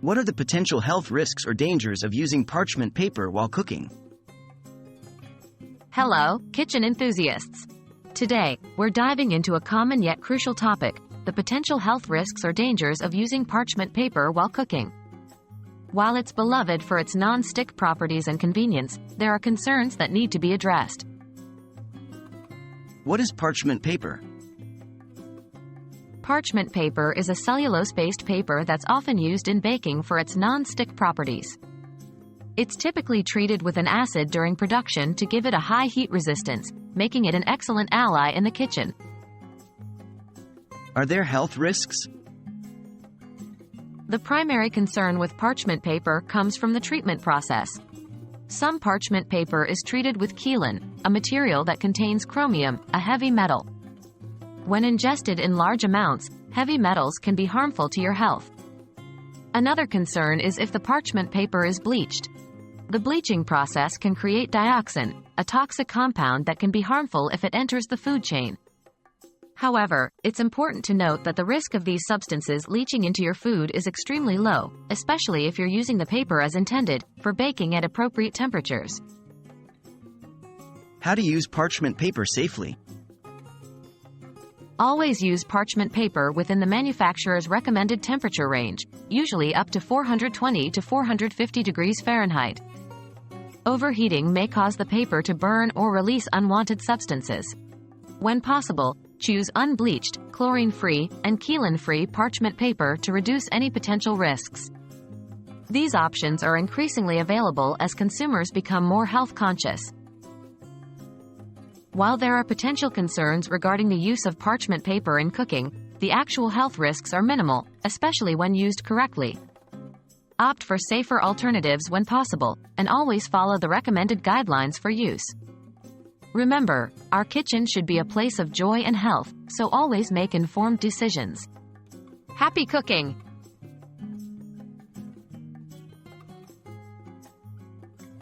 What are the potential health risks or dangers of using parchment paper while cooking? Hello, kitchen enthusiasts. Today, we're diving into a common yet crucial topic, the potential health risks or dangers of using parchment paper while cooking. While it's beloved for its non-stick properties and convenience, there are concerns that need to be addressed. What is parchment paper? Parchment paper is a cellulose-based paper that's often used in baking for its non-stick properties. It's typically treated with an acid during production to give it a high heat resistance, making it an excellent ally in the kitchen. Are there health risks? The primary concern with parchment paper comes from the treatment process. Some parchment paper is treated with kaolin, a material that contains chromium, a heavy metal. When ingested in large amounts, heavy metals can be harmful to your health. Another concern is if the parchment paper is bleached. The bleaching process can create dioxin, a toxic compound that can be harmful if it enters the food chain. However, it's important to note that the risk of these substances leaching into your food is extremely low, especially if you're using the paper as intended, for baking at appropriate temperatures. How to use parchment paper safely? Always use parchment paper within the manufacturer's recommended temperature range, usually up to 420 to 450 degrees Fahrenheit. Overheating may cause the paper to burn or release unwanted substances. When possible, choose unbleached, chlorine-free, and kaolin-free parchment paper to reduce any potential risks. These options are increasingly available as consumers become more health-conscious. While there are potential concerns regarding the use of parchment paper in cooking, the actual health risks are minimal, especially when used correctly. Opt for safer alternatives when possible, and always follow the recommended guidelines for use. Remember, our kitchen should be a place of joy and health, so always make informed decisions. Happy cooking!